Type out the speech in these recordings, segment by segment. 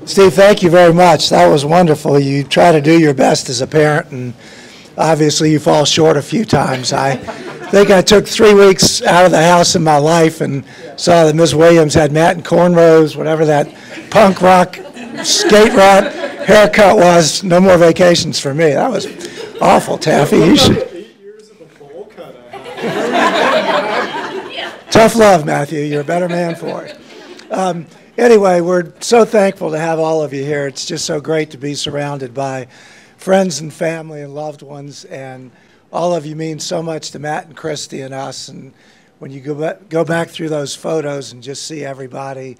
Steve, thank you very much. That was wonderful. You try to do your best as a parent, and obviously you fall short a few times. I think I took 3 weeks out of the house in my life and saw that Ms. Williams had Matt in cornrows, whatever that punk rock skate rat haircut was. No more vacations for me. That was awful, Taffy. You should. 8 years of a bowl cut. Tough love, Matthew. You're a better man for it. Anyway, we're so thankful to have all of you here. It's just so great to be surrounded by friends and family and loved ones, and all of you mean so much to Matt and Christi and us. And when you go back through those photos and just see everybody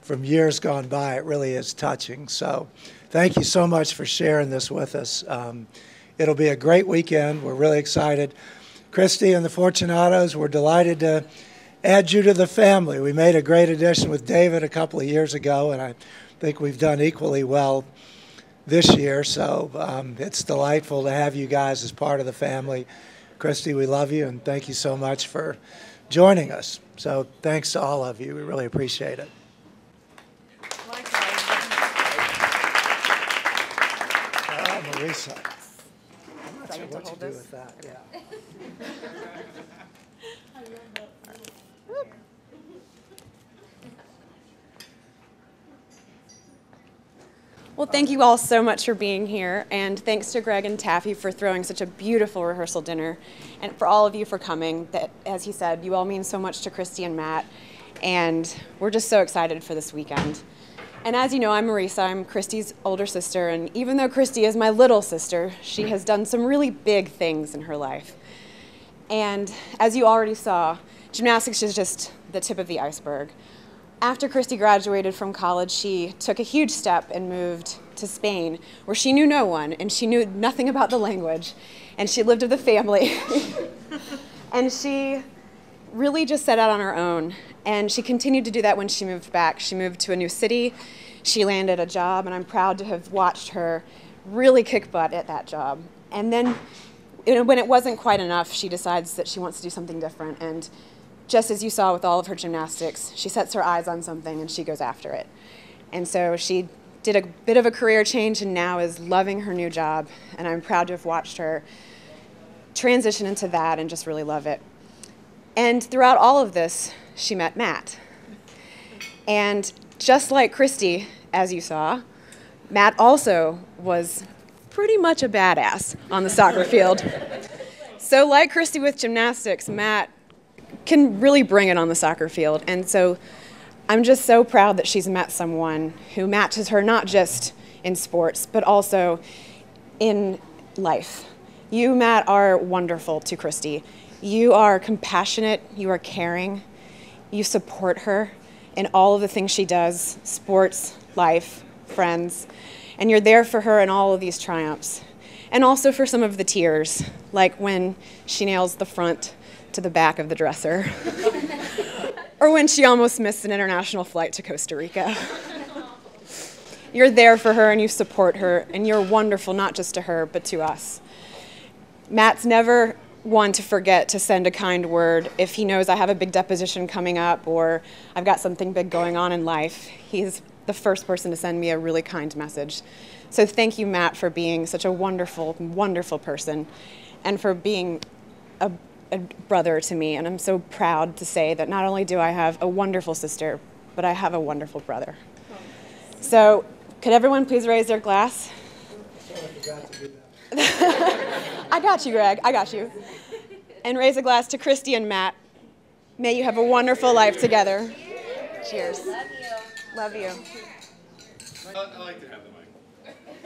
from years gone by, it really is touching. So thank you so much for sharing this with us. It'll be a great weekend. We're really excited. Christi and the Fortunatos, we're delighted to add you to the family. We made a great addition with David a couple of years ago, and I think we've done equally well this year. So it's delightful to have you guys as part of the family. Christi, we love you, and thank you so much for joining us. So thanks to all of you. We really appreciate it. Marisa. I'm not sure what to do with that. Yeah. Well, thank you all so much for being here, and thanks to Greg and Taffy for throwing such a beautiful rehearsal dinner, and for all of you for coming. That, as he said, you all mean so much to Christi and Matt, and we're just so excited for this weekend. And as you know, I'm Marisa. I'm Christi's older sister, and even though Christi is my little sister, she has done some really big things in her life. And as you already saw, gymnastics is just the tip of the iceberg. After Christi graduated from college, she took a huge step and moved to Spain, where she knew no one, and she knew nothing about the language, and she lived with a family. And she really just set out on her own, and she continued to do that when she moved back. She moved to a new city, she landed a job, and I'm proud to have watched her really kick butt at that job. And then, when it wasn't quite enough, she decides that she wants to do something different, and just as you saw with all of her gymnastics, she sets her eyes on something and she goes after it. And so she did a bit of a career change and now is loving her new job. And I'm proud to have watched her transition into that and just really love it. And throughout all of this, she met Matt. And just like Christi, as you saw, Matt also was pretty much a badass on the soccer field. So like Christi with gymnastics, Matt can really bring it on the soccer field. And so I'm just so proud that she's met someone who matches her not just in sports, but also in life. You, Matt, are wonderful to Christi. You are compassionate, you are caring, you support her in all of the things she does, sports, life, friends, and you're there for her in all of these triumphs. And also for some of the tears, like when she nails the front to the back of the dresser, or when she almost missed an international flight to Costa Rica. You're there for her and you support her, and you're wonderful not just to her, but to us. Matt's never one to forget to send a kind word if he knows I have a big deposition coming up or I've got something big going on in life. He's the first person to send me a really kind message. So thank you, Matt, for being such a wonderful, wonderful person and for being a brother to me, and I'm so proud to say that not only do I have a wonderful sister, but I have a wonderful brother. So, could everyone please raise their glass? I got you, Greg. I got you. And raise a glass to Christi and Matt. May you have a wonderful life together. Cheers. Love you. I like to have the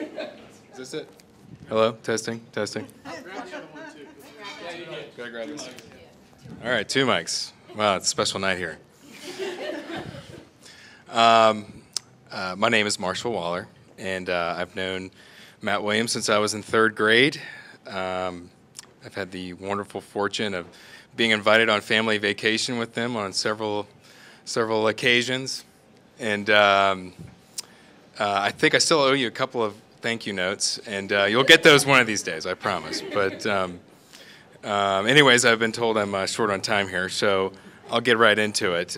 mic. Is this it? Hello? Testing? Testing. Gotta grab this. All right, 2 mics. Wow, it's a special night here. My name is Marshall Waller, and I've known Matt Williams since I was in 3rd grade. I've had the wonderful fortune of being invited on family vacation with them on several occasions, and I think I still owe you a couple of thank you notes, and you'll get those one of these days, I promise. But anyways, I've been told I'm short on time here, so I'll get right into it.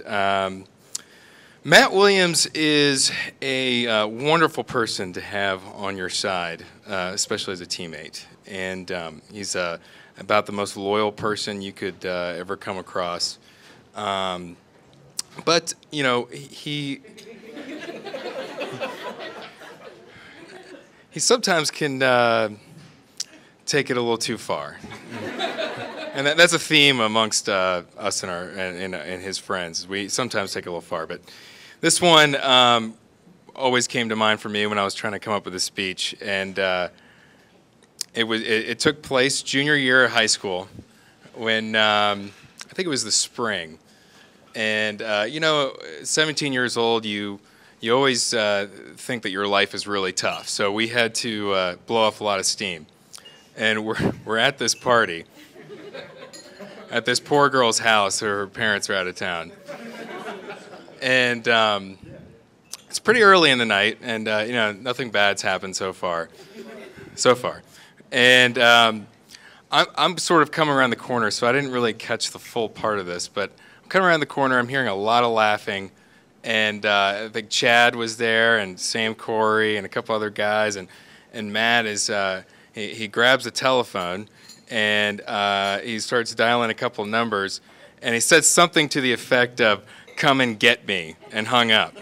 Matt Williams is a wonderful person to have on your side, especially as a teammate. And he's about the most loyal person you could ever come across. But, you know, he sometimes can take it a little too far. And that's a theme amongst us and his friends. We sometimes take it a little far, but this one always came to mind for me when I was trying to come up with a speech, and it took place junior year of high school when I think it was the spring, and you know, 17 years old, you always think that your life is really tough. So we had to blow off a lot of steam, and we're at this party at this poor girl's house. Her parents are out of town. And it's pretty early in the night, and you know, nothing bad's happened so far. And I'm sort of coming around the corner, so I didn't really catch the full part of this, but I'm coming around the corner, I'm hearing a lot of laughing, and I think Chad was there, and Sam Corey, and a couple other guys, and Matt is, he grabs the telephone, and he starts dialing a couple numbers, and he said something to the effect of, "Come and get me," and hung up.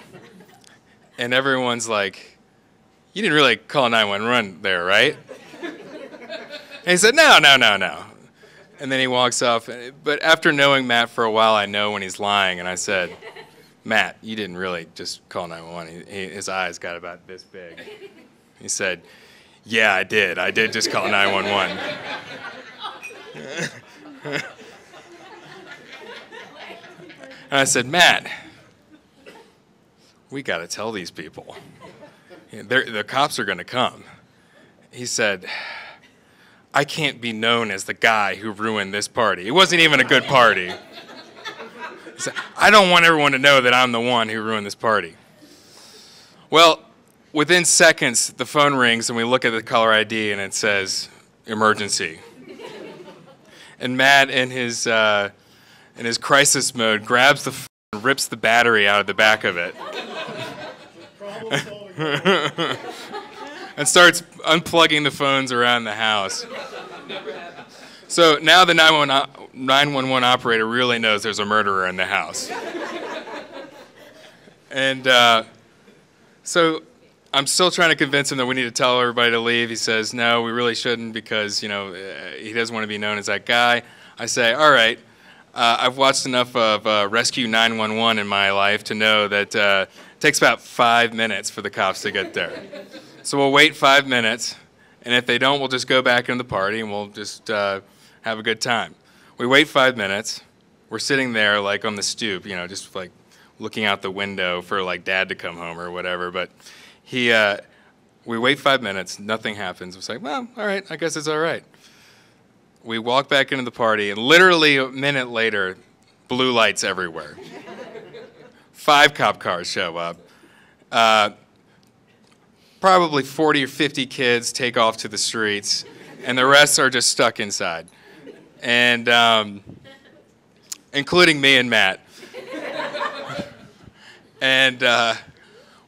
And everyone's like, "You didn't really call 911 there, right?" And he said, "No, no, no, no." And then he walks off. But after knowing Matt for a while, I know when he's lying. And I said, "Matt, you didn't really just call 911. His eyes got about this big. He said, "Yeah, I did. I did just call 911. And I said, "Matt, we got to tell these people. The cops are going to come." He said, "I can't be known as the guy who ruined this party. It wasn't even a good party." He said, "I don't want everyone to know that I'm the one who ruined this party." Well, within seconds, the phone rings, and we look at the caller ID, and it says, "Emergency." And Matt, in his crisis mode, grabs the phone and rips the battery out of the back of it. And starts unplugging the phones around the house. So now the 911 operator really knows there's a murderer in the house. And so I'm still trying to convince him that we need to tell everybody to leave. He says, "No, we really shouldn't, because, you know, he doesn't want to be known as that guy." I say, "All right, I've watched enough of Rescue 911 in my life to know that it takes about 5 minutes for the cops to get there. So we'll wait 5 minutes, and if they don't, we'll just go back into the party, and we'll just have a good time." We wait 5 minutes. We're sitting there, like, on the stoop, you know, just, like, looking out the window for, like, Dad to come home or whatever, but we wait 5 minutes, nothing happens. It's like, well, all right, I guess it's all right. We walk back into the party, and literally a minute later, blue lights everywhere. 5 cop cars show up. Probably 40 or 50 kids take off to the streets, and the rest are just stuck inside, and including me and Matt. And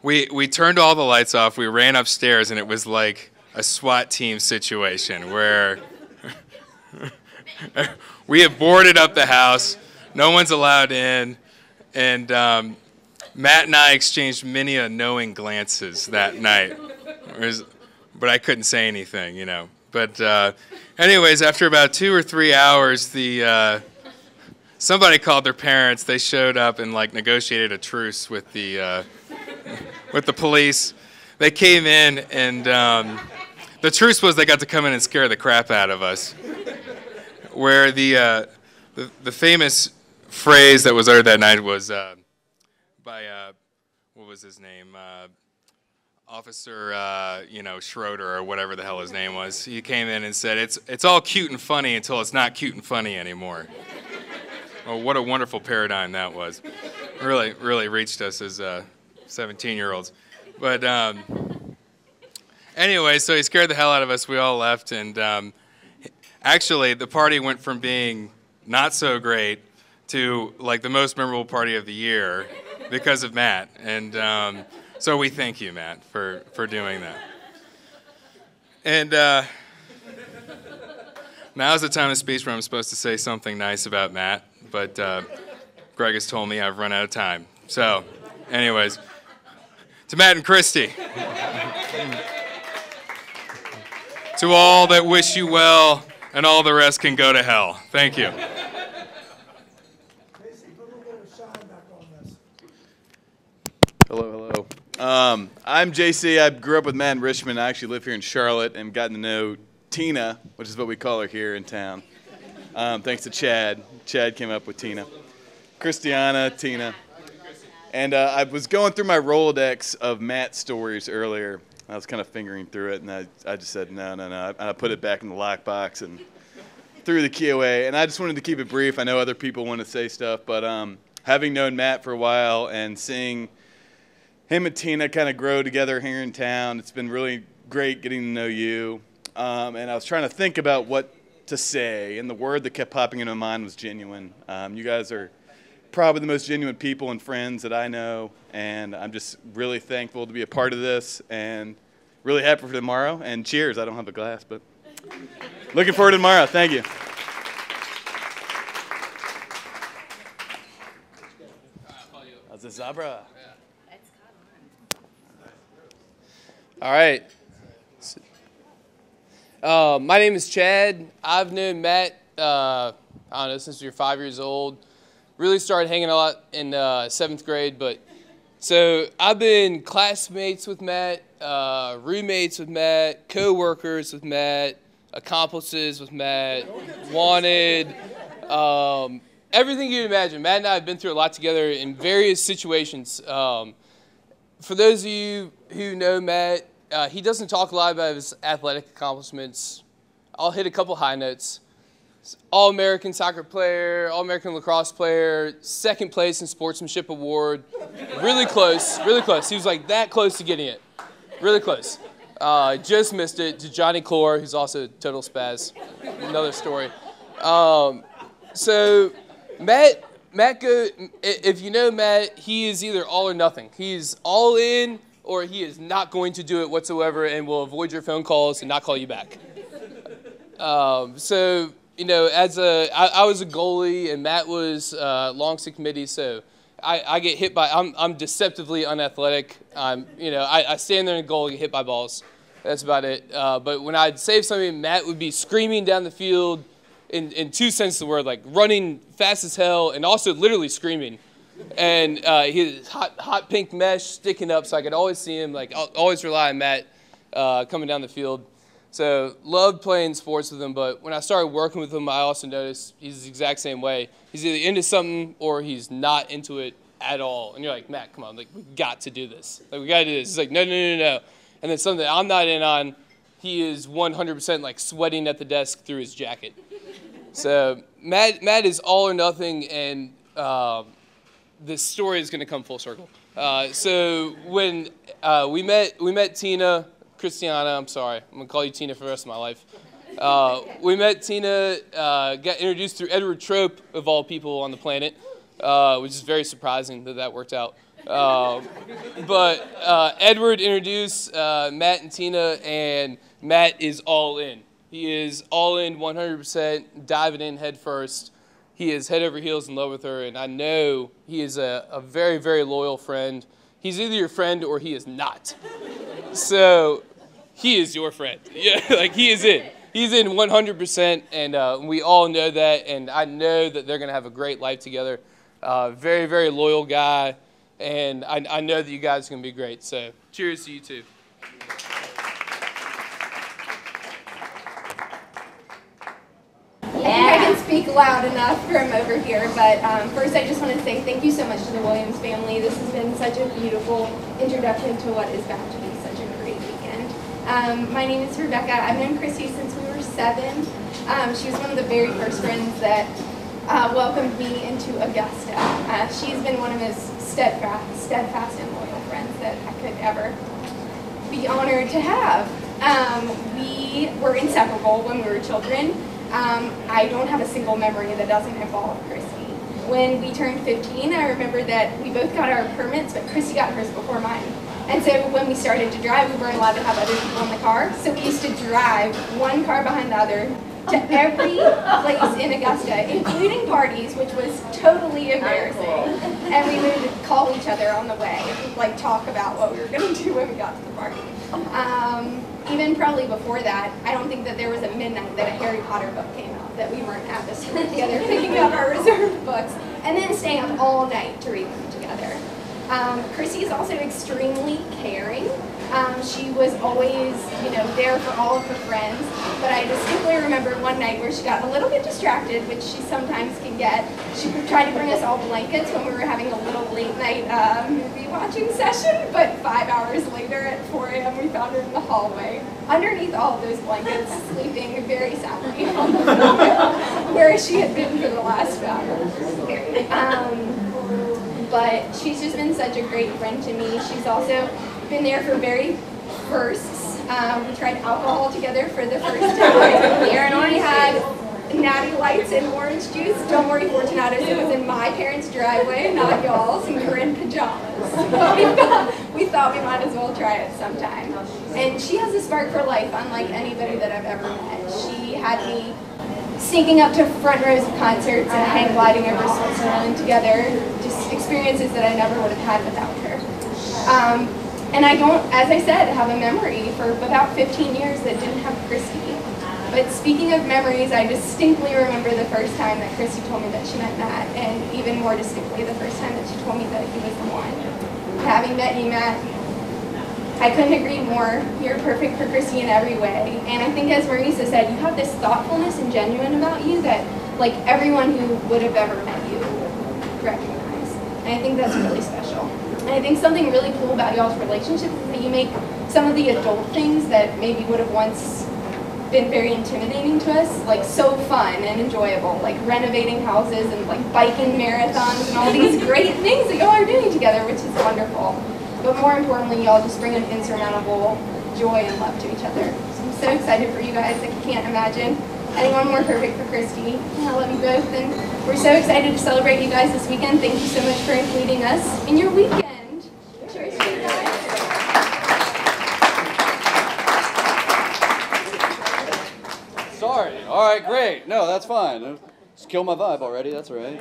we turned all the lights off. We ran upstairs, and it was like a SWAT team situation where we have boarded up the house. No one's allowed in, and Matt and I exchanged many knowing glances that night, but I couldn't say anything, you know. But anyways, after about 2 or 3 hours, somebody called their parents. They showed up and, like, negotiated a truce with the police. They came in, and the truce was they got to come in and scare the crap out of us. Where the famous phrase that was uttered that night was by what was his name? Officer, you know, Schroeder or whatever the hell his name was. He came in and said, "It's all cute and funny until it's not cute and funny anymore." Well, what a wonderful paradigm that was. Really, really reached us as 17-year-olds. But Anyway, so he scared the hell out of us. We all left, and actually, the party went from being not so great to like the most memorable party of the year because of Matt. And so we thank you, Matt, for doing that. And now's the time of speech where I'm supposed to say something nice about Matt, but Greg has told me I've run out of time. So, anyways, to Matt and Christi. To all that wish you well, and all the rest can go to hell. Thank you. Hello, hello. I'm JC. I grew up with Matt in Richmond. I actually live here in Charlotte and gotten to know Tina, which is what we call her here in town. Thanks to Chad. Chad came up with Tina. Christiana, Tina. And I was going through my Rolodex of Matt stories earlier. I was kind of fingering through it, and I just said, no. I put it back in the lockbox and threw the key away. And I just wanted to keep it brief. I know other people want to say stuff, but having known Matt for a while and seeing him and Tina kind of grow together here in town, it's been really great getting to know you. And I was trying to think about what to say, and the word that kept popping into my mind was genuine. You guys are probably the most genuine people and friends that I know, and I'm just really thankful to be a part of this and really happy for tomorrow. And cheers. I don't have a glass, but looking forward to tomorrow. Thank you. How's the Zabra? All right. My name is Chad. I've known Matt, I don't know, since we were 5 years old. Really started hanging a lot in 7th grade, but so I've been classmates with Matt, roommates with Matt, co-workers with Matt, accomplices with Matt, wanted, everything you'd imagine. Matt and I have been through a lot together in various situations. For those of you who know Matt, he doesn't talk a lot about his athletic accomplishments. I'll hit a couple high notes. All-American soccer player, All-American lacrosse player, 2nd place in sportsmanship award. Really close, really close. He was like that close to getting it. Really close. Just missed it to Johnny Clore, who's also total spaz. Another story. So Matt, if you know Matt, he is either all or nothing. He's all in or he is not going to do it whatsoever and will avoid your phone calls and not call you back. So, you know, I was a goalie and Matt was long stick committee, so I get hit by, I'm deceptively unathletic. I stand there in goal and get hit by balls. That's about it. But when I'd save something, Matt would be screaming down the field in two senses of the word, like running fast as hell and also literally screaming. And he had hot pink mesh sticking up, so I could always see him, like always rely on Matt coming down the field. So loved playing sports with him, but when I started working with him, I also noticed he's the exact same way. He's either into something or he's not into it at all. And you're like, Matt, come on, like we got to do this. Like we got to do this. He's like, no. And then something that I'm not in on, he is 100% like sweating at the desk through his jacket. So Matt is all or nothing, and this story is going to come full circle. So when we met Tina. Christiana, I'm sorry. I'm going to call you Tina for the rest of my life. We met Tina, got introduced through Edward Trope, of all people on the planet, which is very surprising that worked out. But Edward introduced Matt and Tina, and Matt is all in. He is all in 100%, diving in head first. He is head over heels in love with her, and I know he is a very, very loyal friend. He's either your friend or he is not. So he is your friend. Yeah, like he is in. He's in 100%, and we all know that, and I know that they're going to have a great life together. Very, very loyal guy, and I know that you guys are going to be great. So cheers to you too. I think I can speak loud enough for him over here, but first I just want to say thank you so much to the Williams family. This has been such a beautiful introduction to what is bound to be such a great weekend. My name is Rebecca. I've known Christi since we were 7. She was one of the very first friends that welcomed me into Augusta. She's been one of his steadfast and loyal friends that I could ever be honored to have. inseparable when we were children. I don't have a single memory that doesn't involve Christy. When we turned 15, I remember that we both got our permits, but Christy got hers before mine. And so when we started to drive, we weren't allowed to have other people in the car. So we used to drive one car behind the other to every place in Augusta, including parties, which was totally embarrassing. And we would call each other on the way, like talk about what we were going to do when we got to the party. Even probably before that, I don't think that there was a midnight that a Harry Potter book came out that we weren't at the school together picking up our reserved books and then staying up all night to read them together. Chrissy is also extremely caring. She was always, there for all of her friends. But I distinctly remember one night where she got a little bit distracted, which she sometimes can get. She tried to bring us all blankets when we were having a little late night movie watching session. But 5 hours later at 4 a.m. we found her in the hallway, underneath all of those blankets, sleeping very soundly on the floor, where she had been for the last hour. But she's just been such a great friend to me. She's also been there for very firsts. We tried alcohol together for the first time. We had natty lights and orange juice. Don't worry, Fortunato, it was in my parents' driveway, not y'all's, and we were in pajamas. We thought we might as well try it sometime. And she has a spark for life, unlike anybody that I've ever met. She had me sneaking up to front rows of concerts and hang gliding over Switzerland together, just experiences that I never would have had without her. And I don't, as I said, have a memory for about 15 years that didn't have Christy. But speaking of memories, I distinctly remember the first time that Christy told me that she met Matt, and even more distinctly the first time that she told me that he was the one. Having met you, Matt, I couldn't agree more. You're perfect for Christy in every way. And I think, as Marisa said, you have this thoughtfulness and genuine about you that, like, everyone who would have ever met you would recognize. And I think that's really special. And I think something really cool about y'all's relationship is that you make some of the adult things that maybe would have once been very intimidating to us, like, so fun and enjoyable, like renovating houses and like biking marathons and all these great things that y'all are doing together, which is wonderful. But more importantly, y'all just bring an insurmountable joy and love to each other. So I'm so excited for you guys. I can't imagine anyone more perfect for Christy. I love you both, and we're so excited to celebrate you guys this weekend. Thank you so much for including us in your weekend. Cheers to you guys. Sorry. All right, great. No, that's fine. Just killed my vibe already. That's all right.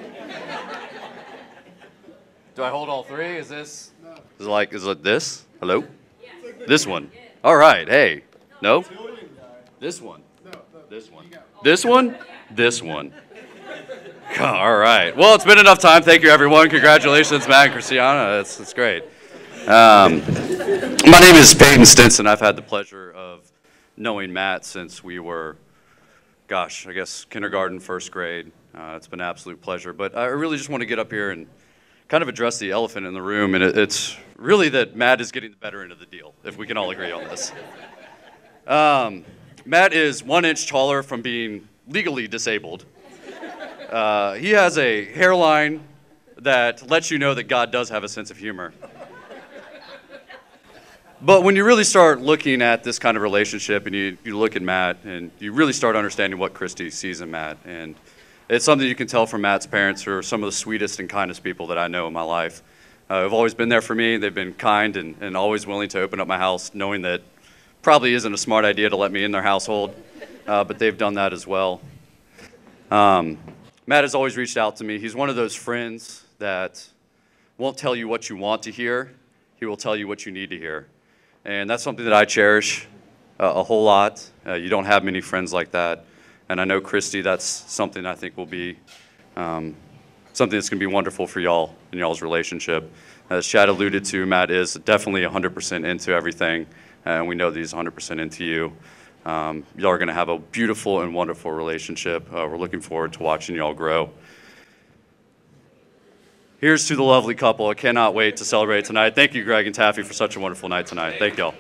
Do I hold all three? Is this? Is it this? Hello? This one. All right. Hey. No? This one. This one. This one? This one. All right. Well, it's been enough time. Thank you, everyone. Congratulations, Matt and Christiana. It's great. My name is Peyton Stinson. I've had the pleasure of knowing Matt since we were, gosh, I guess kindergarten, first grade. It's been an absolute pleasure. But I really just want to get up here and kind of address the elephant in the room, and it's really that Matt is getting the better end of the deal, if we can all agree on this. Matt is 1 inch taller from being legally disabled. He has a hairline that lets you know that God does have a sense of humor. But when you really start looking at this kind of relationship and you look at Matt and you really start understanding what Christy sees in Matt, and it's something you can tell from Matt's parents, who are some of the sweetest and kindest people that I know in my life. Have always been there for me. They've been kind and always willing to open up my house, knowing that probably isn't a smart idea to let me in their household, but they've done that as well. Matt has always reached out to me. He's one of those friends that won't tell you what you want to hear. He will tell you what you need to hear. And that's something that I cherish a whole lot. You don't have many friends like that. And I know, Christy, that's something I think will be something that's going to be wonderful for y'all and y'all's relationship. As Chad alluded to, Matt is definitely 100% into everything, and we know that he's 100% into you. Y'all are going to have a beautiful and wonderful relationship. We're looking forward to watching y'all grow. Here's to the lovely couple. I cannot wait to celebrate tonight. Thank you, Greg and Taffy, for such a wonderful night tonight. Thank y'all.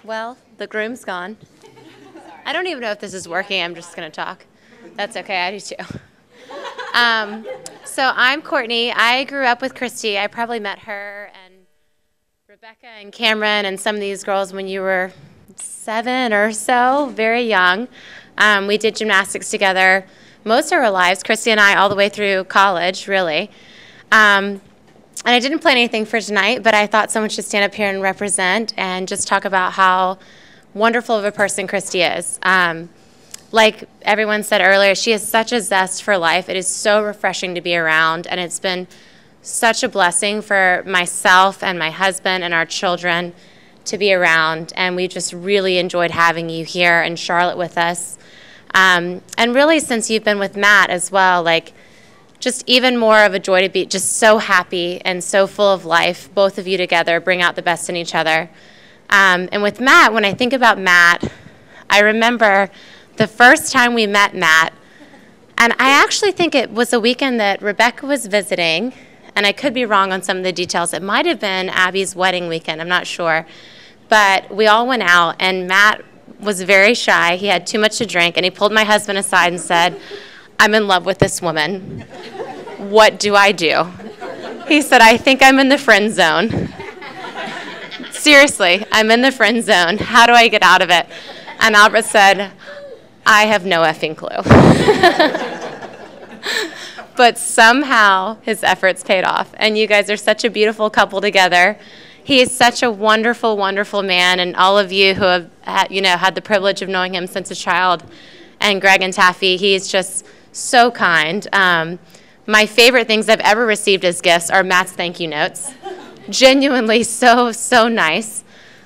Well, the groom's gone. I don't even know if this is working. I'm just going to talk. That's okay. I do too. So I'm Courtney. I grew up with Christy. I probably met her and Rebecca and and Cameron and some of these girls when you were 7 or so, very young. We did gymnastics together most of our lives, Christi and I, all the way through college, really. And I didn't plan anything for tonight, but I thought someone should stand up here and represent and just talk about how wonderful of a person Christi is. Like everyone said earlier, she has such a zest for life. It is so refreshing to be around, and it's been such a blessing for myself and my husband and our children to be around, and we just really enjoyed having you here in Charlotte with us. And really, since you've been with Matt as well, like, just even more of a joy to be just so happy and so full of life. Both of you together bring out the best in each other. And with Matt, when I think about Matt, I remember the first time we met Matt, and I actually think it was a weekend that Rebecca was visiting, and I could be wrong on some of the details. It might have been Abby's wedding weekend, I'm not sure. But we all went out, and Matt was very shy. He had too much to drink, and he pulled my husband aside and said, "I'm in love with this woman. What do I do?" He said, "I think I'm in the friend zone." Seriously, I'm in the friend zone. How do I get out of it? And Albert said, "I have no effing clue." But somehow his efforts paid off, and you guys are such a beautiful couple together. He is such a wonderful, wonderful man, and all of you who have had the privilege of knowing him since a child, and Greg and Taffy, he's just so kind. My favorite things I've ever received as gifts are Matt's thank you notes. Genuinely so, so nice.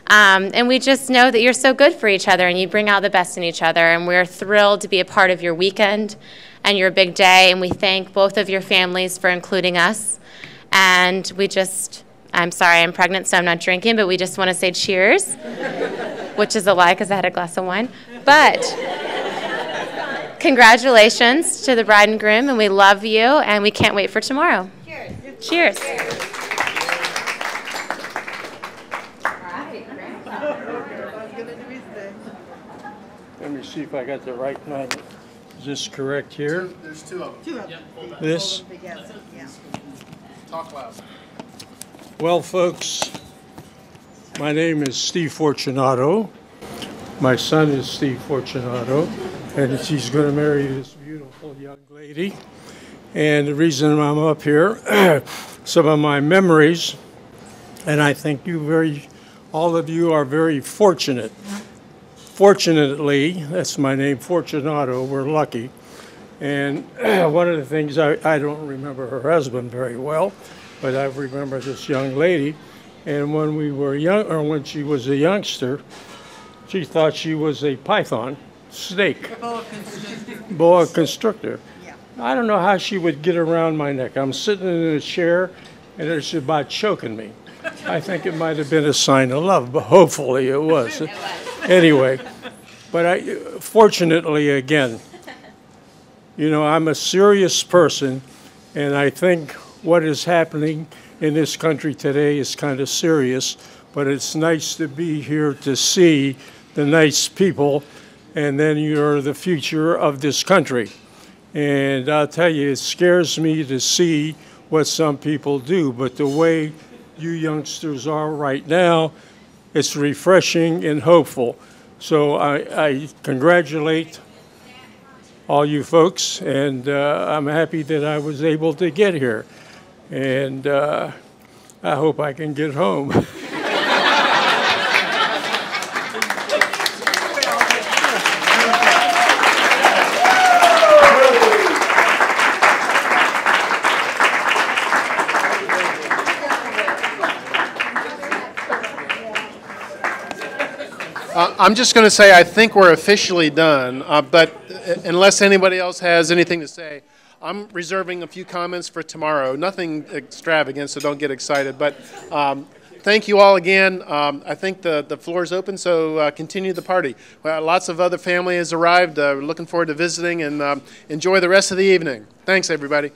And we just know that you're so good for each other, and you bring out the best in each other, and we're thrilled to be a part of your weekend and your big day, and we thank both of your families for including us. And I'm sorry, I'm pregnant, so I'm not drinking, but we just want to say cheers, which is a lie because I had a glass of wine. But congratulations to the bride and groom, and we love you, and we can't wait for tomorrow. Cheers. Cheers. Let me see if I got the right one. Is this correct here? There's two of them. This? Talk loud. Well, folks, my name is Steve Fortunato. My son is Steve Fortunato, and he's going to marry this beautiful young lady. And the reason I'm up here, some of my memories, and I think all of you are very fortunate. Fortunately, that's my name, Fortunato, we're lucky. And one of the things, I don't remember her husband very well, but I remember this young lady. And when we were young, or when she was a youngster, she thought she was a python, snake. Boa constrictor. Yeah. I don't know how she would get around my neck. I'm sitting in a chair, and it's about choking me. I think it might have been a sign of love, but hopefully it was. Anyway, but fortunately, again, I'm a serious person, and I think what is happening in this country today is kind of serious, but it's nice to be here to see the nice people, and then you're the future of this country. And I'll tell you, it scares me to see what some people do, but the way you youngsters are right now, it's refreshing and hopeful. So I congratulate all you folks, and I'm happy that I was able to get here. And I hope I can get home. I'm just going to say I think we're officially done, but unless anybody else has anything to say, I'm reserving a few comments for tomorrow. Nothing extravagant, so don't get excited. But thank you all again. I think the floor is open, so continue the party. Lots of other family has arrived. We're looking forward to visiting, and enjoy the rest of the evening. Thanks, everybody.